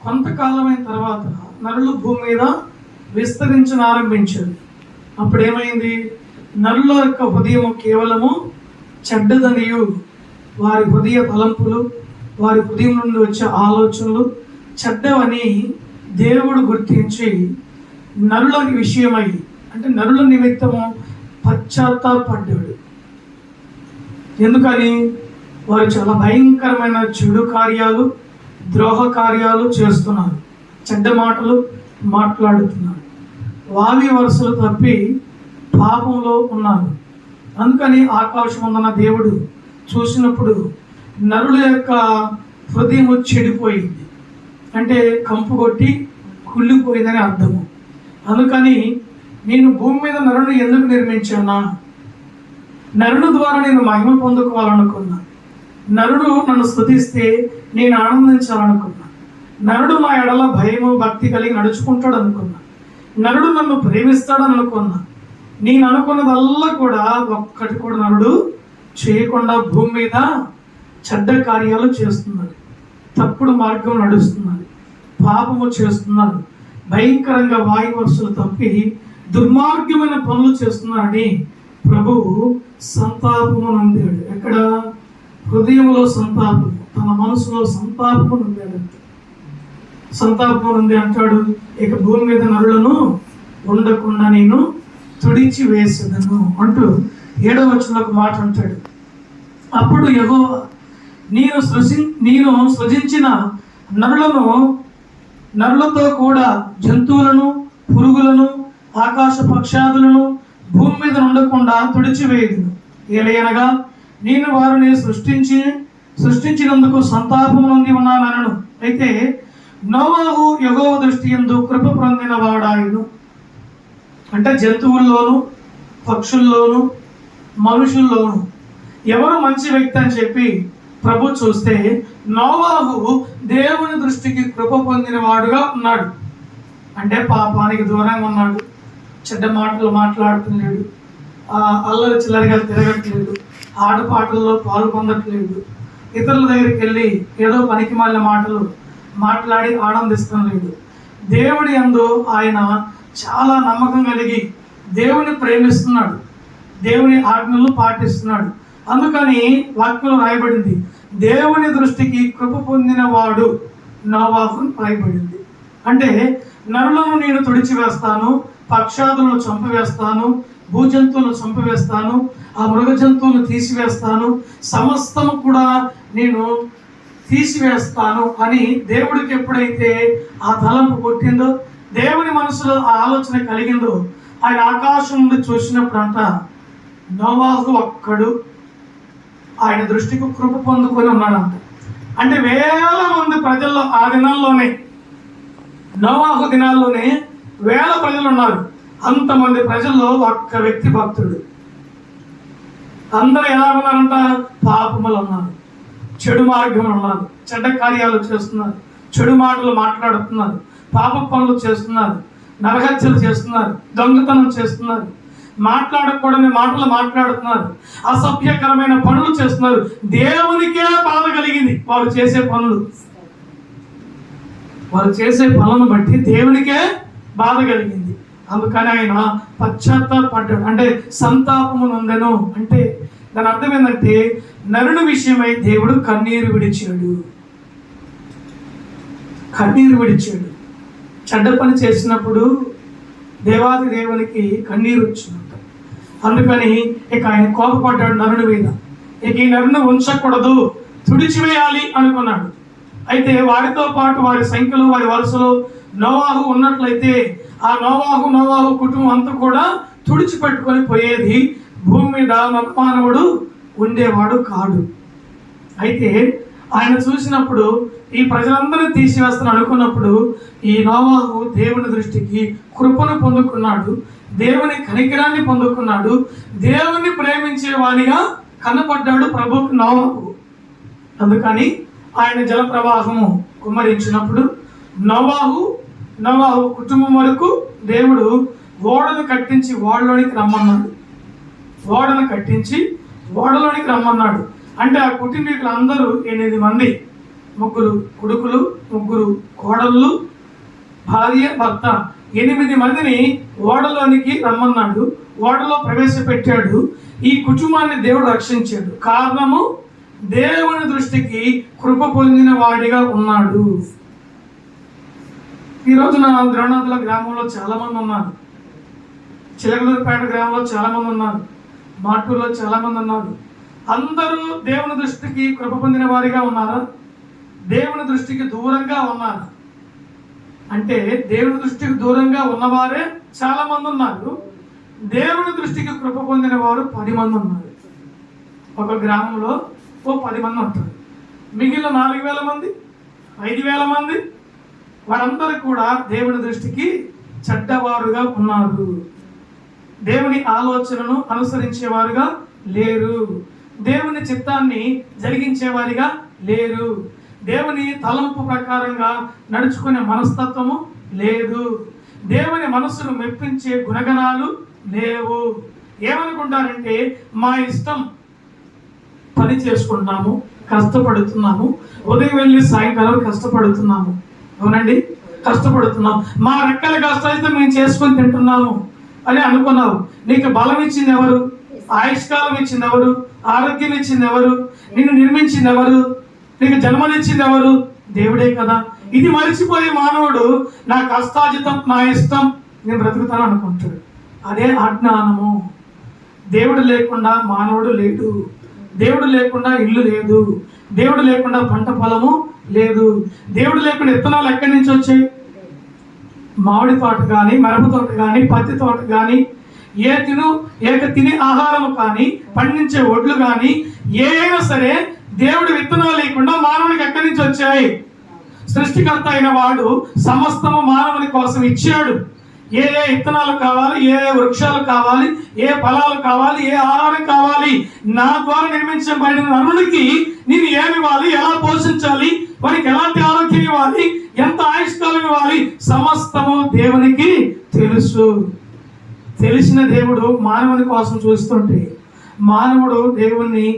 కొంతకాలమైన తర్వాత నరులు భూమి మీద విస్తరించనారంభించారు. అప్పుడు ఏమైంది? నరుల యొక్క హృదయం కేవలము చెడ్డదనియు, వారి హృదయ తలంపులు, వారి హృదయం నుండి వచ్చే ఆలోచనలు చెడ్డవని దేవుడు గుర్తించి నరుల విషయమై, అంటే నరుల నిమిత్తము పశ్చాత్తాపడ్డాడు. ఎందుకని? వారు చాలా భయంకరమైన చెడు కార్యాలు, ద్రోహ కార్యాలు చేస్తున్నారు, చెడ్డ మాటలు మాట్లాడుతున్నారు, వావి వరుసలు తప్పి పాపంలో ఉన్నారు. అందుకని ఆకాశం ఉన్న దేవుడు చూసినప్పుడు నరుల యొక్క హృదయం చెడిపోయింది, అంటే కంపు కొట్టి కుళ్ళిపోయిందని అర్థము. అందుకని నేను భూమి మీద నరుని ఎందుకు నిర్మించానా? నరుడు ద్వారా నేను మహిమ పొందుకోవాలనుకున్నా. నరుడు నన్ను స్తుతిస్తే నేను ఆనందించాలనుకున్నా. నరుడు నా ఎడల భయము భక్తి కలిగి నడుచుకుంటాడు అనుకున్నా. నరుడు నన్ను ప్రేమిస్తాడని అనుకున్నా. నేను అనుకున్నదల్లా కూడా ఒక్కటి కూడా నరుడు చేయకుండా భూమి మీద చెడ్డ కార్యాలు చేస్తున్నాడు, తప్పుడు మార్గం నడుస్తున్నాడు, పాపము చేస్తున్నాడు, భయంకరంగా వాయువర్షలు తప్పి దుర్మార్గమైన పనులు చేస్తున్నాడని ప్రభువు సంతాపము నొందాడు. ఎక్కడ? హృదయంలో సంతాపము, తన మనసులో సంతాపము నొందాడు. సంతాపము నొంది అంటాడు, ఇక భూమి మీద నరులను ఉండకుండా నేను తుడిచి వేసేదను అంటూ 7వ వచనంలో ఒక మాట అంటాడు. అప్పుడు యెహోవా నేను సృజించిన నరులతో కూడా జంతువులను, పురుగులను, ఆకాశ పక్షాదులను భూమి మీద ఉండకుండా తుడిచివేయుదును. ఏలయనగా నేను వారిని సృష్టించినందుకు సంతాపం నొంది ఉన్నానను. అయితే నోవాహు యెహోవా దృష్టి యందు కృప పొందిన వాడాయను. అంటే జంతువుల్లోను, పక్షుల్లోను, మనుషుల్లోను ఎవరు మంచి వ్యక్తి అని చెప్పి ప్రభు చూస్తే నోవాహు దేవుని దృష్టికి కృప పొందిన వాడుగా ఉన్నాడు. అంటే పాపానికి దూరంగా ఉన్నాడు, చెడ్డ మాటలు మాట్లాడుతున్నాడు, అల్లరి చిల్లరిగా తిరగట్లేదు, ఆటపాటల్లో పాలు పొందట్లేదు, ఇతరుల దగ్గరికి వెళ్ళి ఏదో పనికి మాలిన మాటలు మాట్లాడి ఆనందిస్తడం లేదు. దేవుడి యందు ఆయన చాలా నమ్మకం కలిగి దేవుని ప్రేమిస్తున్నాడు, దేవుని ఆజ్ఞలు పాటిస్తున్నాడు. అందుకని వాక్యంలో రాయబడింది, దేవుని దృష్టికి కృప పొందిన వాడు నోవాహు రాయబడింది. అంటే నరులను నేను తుడిచివేస్తాను, పక్షాదులను చంపివేస్తాను, భూజంతువులను చంపివేస్తాను, ఆ మృగ జంతువులను తీసివేస్తాను, సమస్తము కూడా నేను తీసివేస్తాను అని దేవుడికి ఎప్పుడైతే ఆ తలంపు కొట్టిందో, దేవుని మనసులో ఆ ఆలోచన కలిగిందో, ఆయన ఆకాశం నుండి చూసినప్పుడు అంట నోవాహు ఒక్కడు ఆయన దృష్టికి కృప పొందుకొని ఉన్నాడంట. అంటే వేల మంది ప్రజల్లో ఆ దినాల్లోనే, నోవాహు దినాల్లోనే వేల ప్రజలు ఉన్నారు. అంతమంది ప్రజల్లో ఒక్క వ్యక్తి భక్తుడు. అందరూ ఎలా ఉన్నారంట? పాపములు ఉన్నారు, చెడు మార్గంలో ఉన్నారు, చెడ్డ కార్యాలు చేస్తున్నారు, చెడు మాటలు మాట్లాడుతున్నారు, పాప పనులు చేస్తున్నారు, నరహత్యలు చేస్తున్నారు, దొంగతనం చేస్తున్నారు, మాట్లాడకూడని మాటలు మాట్లాడుతున్నారు, అసభ్యకరమైన పనులు చేస్తున్నారు. దేవునికే బాధ కలిగింది వారు చేసే పనులను బట్టి దేవునికే బాధ కలిగింది. అందుకని ఆయన పశ్చాత్తాపడ్డాడు, అంటే సంతాపము నొందెను. అంటే దాని అర్థం ఏంటంటే నరుని విషయమై దేవుడు కన్నీరు విడిచాడు. చెడ్డ పని చేసినప్పుడు దేవాది దేవునికి కన్నీరు వచ్చిందంట. అందుకని ఇక ఆయన కోపపడ్డాడు నరుని మీద. ఇక ఈ నరుని ఉంచకూడదు, తుడిచివేయాలి అనుకున్నాడు. అయితే వారితో పాటు వారి సంఖ్యలో, వారి వరుసలో నోవాహు ఉన్నట్లయితే ఆ నోవాహు కుటుంబం అంతా కూడా తుడిచిపెట్టుకొని పోయేది. భూమి మీద మానవుడు ఉండేవాడు కాడు. అయితే ఆయన చూసినప్పుడు ఈ ప్రజలందరినీ తీసివేస్తాను అనుకున్నప్పుడు ఈ నోవాహు దేవుని దృష్టికి కృపను పొందుకున్నాడు, దేవుని కనికరాన్ని పొందుకున్నాడు, దేవుని ప్రేమించే వానిగా కనపడ్డాడు ప్రభువుకు నోవాహు. అందుకని ఆయన జల ప్రవాహము కుమ్మరించినప్పుడు నోవాహు కుటుంబం వరకు దేవుడు ఓడను కట్టించి ఓడలోనికి రమ్మన్నాడు. అంటే ఆ కుటుంబీకులు అందరూ 8 మంది ముగ్గురు కొడుకులు, ముగ్గురు కోడళ్ళు, భార్య, భర్త, 8 మందిని ఓడలోనికి రమ్మన్నాడు. ఓడలో ప్రవేశపెట్టాడు. ఈ కుటుంబాన్ని దేవుడు రక్షించాడు. కారణము దేవుని దృష్టికి కృప పొందిన వాడిగా ఉన్నాడు. ఈ రోజున ద్రోణాదుల గ్రామంలో చాలా మంది ఉన్నారు, చిలకలూరుపేట గ్రామంలో చాలా మంది ఉన్నారు, మాటూరులో చాలా మంది ఉన్నారు. అందరూ దేవుని దృష్టికి కృప పొందిన వారిగా ఉన్నారా? దేవుని దృష్టికి దూరంగా ఉన్నారా? అంటే దేవుని దృష్టికి దూరంగా ఉన్నవారే చాలా మంది ఉన్నారు. దేవుని దృష్టికి కృప పొందిన వారు 10 మంది ఉన్నారు. ఒక గ్రామంలో 10 మంది ఉంటారు. మిగిలిన 4,000 మంది, 5,000 మంది, వారందరూ కూడా దేవుని దృష్టికి చెడ్డవారుగా ఉన్నారు. దేవుని ఆలోచనను అనుసరించేవారుగా లేరు. దేవుని చిత్తాన్ని జరిగించేవారిగా లేరు. దేవుని తలంపు ప్రకారంగా నడుచుకునే మనస్తత్వము లేదు. దేవుని మనసును మెప్పించే గుణగణాలు లేవు. ఏమనుకుంటారంటే మా ఇష్టం పని చేసుకుంటున్నాము, కష్టపడుతున్నాము, ఉదయం వెళ్ళి సాయంకాలం కష్టపడుతున్నాము. అవునండి, కష్టపడుతున్నాం, మా రెక్కల కష్టాలతో మేము చేసుకొని తింటున్నాము అని అనుకున్నావు. నీకు బలం ఇచ్చింది ఎవరు? ఆయుష్కాలం ఇచ్చింది ఎవరు? ఆరోగ్యం ఇచ్చింది ఎవరు? నిన్ను నిర్మించింది ఎవరు? నీకు జన్మనిచ్చింది ఎవరు? దేవుడే కదా. ఇది మరిచిపోయే మానవుడు నా కష్టాజితం, నా ఇష్టం, నేను బ్రతుకుతాను అనుకుంటాడు. అదే అజ్ఞానము. దేవుడు లేకుండా మానవుడు లేడు. దేవుడు లేకుండా ఇల్లు లేదు. దేవుడు లేకుండా పంట పొలము లేదు. దేవుడు లేకుండా విత్తనాలు ఎక్కడి నుంచి వచ్చాయి? మామిడి తోట కానీ, మిరప తోట కానీ, పత్తి తోట కానీ, ఏక తినే ఆహారము కానీ, పండించే ఒడ్లు కానీ ఏ అయినా సరే దేవుడి విత్తనాలు లేకుండా మానవునికి ఎక్కడి నుంచి వచ్చాయి? సృష్టికర్త అయిన వాడు సమస్తము మానవుని కోసం ఇచ్చాడు. ఏ విత్తనాలు కావాలి, ఏ వృక్షాలు కావాలి, ఏ ఫలాలు కావాలి, ఏ ఆహారం కావాలి, నా ద్వారా నిర్మించబడిన నరునికి నేను ఏమి ఇవ్వాలి, ఎలా పోషించాలి, వారికి ఎలాంటి ఆరోగ్యం ఇవ్వాలి, ఎంత ఆయుష్కాలం ఇవ్వాలి, సమస్తము దేవునికి తెలుసు. తెలిసిన దేవుడు మానవుని కోసం చూస్తుంటే మానవుడు దేవుణ్ణి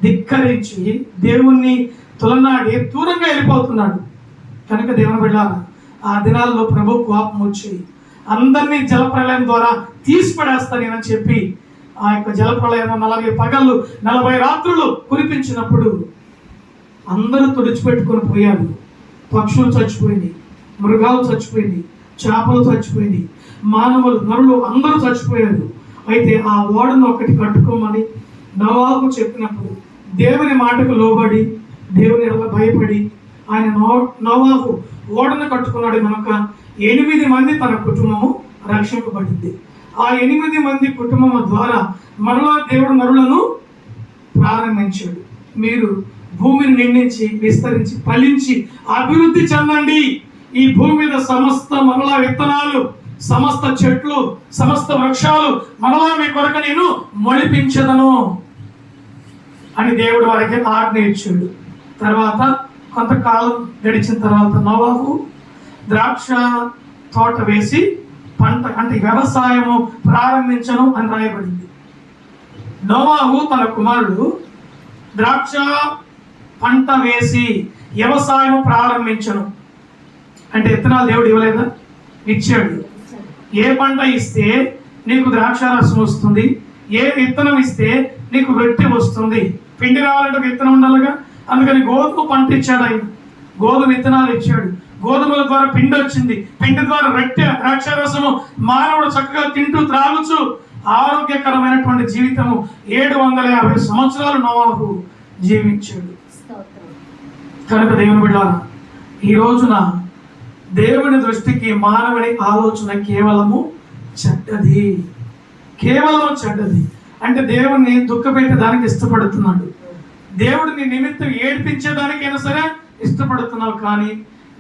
ధిక్కరించి, దేవుణ్ణి తులనాడి దూరంగా వెళ్ళిపోతున్నాడు. కనుక దేవుని బిడ్డలారా, ఆ దినాల్లో ప్రభు కోపం వచ్చి అందరినీ జలప్రలయం ద్వారా తీసి పడేస్తానని చెప్పి ఆ యొక్క జలప్రలయం 40 పగళ్ళు 40 రాత్రులు కురిపించినప్పుడు అందరూ తుడిచిపెట్టుకొని పోయారు. పక్షులు చచ్చిపోయింది, మృగాలు చచ్చిపోయింది, చేపలు చచ్చిపోయింది, మానవులు, నరులు అందరూ చచ్చిపోయారు. అయితే ఆ ఓడను ఒకటి కట్టుకోమని నోవాహు చెప్పినప్పుడు దేవుని మాటకు లోబడి, దేవుని భయపడి ఆయన నోవాహు ఓడను కట్టుకున్నాడు. కనుక 8 మంది తన కుటుంబము రక్షింపబడింది. ఆ 8 మంది కుటుంబం ద్వారా మరలా దేవుడు నరులను ప్రారంభించాడు. మీరు భూమిని నిండించి, విస్తరించి, ఫలించి, అభివృద్ధి చెందండి. ఈ భూమి మీద సమస్త మరలా విత్తనాలు, సమస్త చెట్లు, సమస్త వృక్షాలు మరలా మీ కొరకు నేను మొలిపించదను అని దేవుడు వారికి ఆజ్ఞ ఇచ్చాడు. తర్వాత కొంతకాలం గడిచిన తర్వాత నోవాహు ద్రాక్ష తోట వేసి పంట అంటే వ్యవసాయము ప్రారంభించను అని రాయబడింది. నోవాహు తన కుమారుడు ద్రాక్ష పంట వేసి వ్యవసాయం ప్రారంభించను అంటే విత్తనాలు దేవుడు ఇవ్వలేదా? ఇచ్చాడు. ఏ పంట ఇస్తే నీకు ద్రాక్ష రసం వస్తుంది, ఏ విత్తనం ఇస్తే నీకు రొట్టె వస్తుంది. పిండి రావాలంటే ఒక విత్తనం ఉండాలిగా. అందుకని గోధుమ పంట ఇచ్చాడు ఆయన, గోధుమ విత్తనాలు ఇచ్చాడు. గోధుమల ద్వారా పిండి వచ్చింది, పిండి ద్వారా రొట్టె, ద్రాక్షారసము. మానవుడు చక్కగా తింటూ త్రాగుచు ఆరోగ్యకరమైనటువంటి జీవితము 750 సంవత్సరాలు నోవాహు జీవించాడు. కనుక దేవుని బిడ్డలారా, ఈ రోజున దేవుని దృష్టికి మానవుని ఆలోచన కేవలము చెడ్డది, కేవలము చెడ్డది. అంటే దేవుణ్ణి దుఃఖపెట్టేదానికి ఇష్టపడుతున్నాడు, దేవుడిని నిమిత్తం ఏడ్పించేదానికైనా సరే ఇష్టపడుతున్నావు. కానీ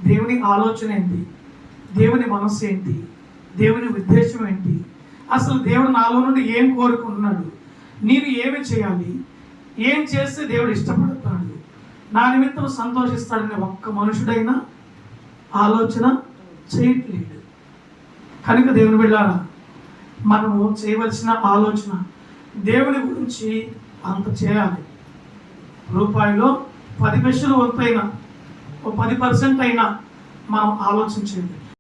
దేవుని ఆలోచన ఏంటి? దేవుని మనస్సు ఏంటి? దేవుని ఉద్దేశం ఏంటి? అసలు దేవుడు నాలో నుండి ఏం కోరుకుంటున్నాడు? నేను ఏమి చేయాలి? ఏం చేస్తే దేవుడు ఇష్టపడతాడు, నా నిమిత్తం సంతోషిస్తాడని ఒక్క మనుషుడైనా ఆలోచన చేయట్లేదు. కనుక దేవుని బిడ్డలారా, మనము చేయవలసిన ఆలోచన దేవుని గురించి అంత చేయాలి. రూపాయిలో 10 పైసలు వంతైన ఓ 10% అయినా మనం ఆలోచించండి.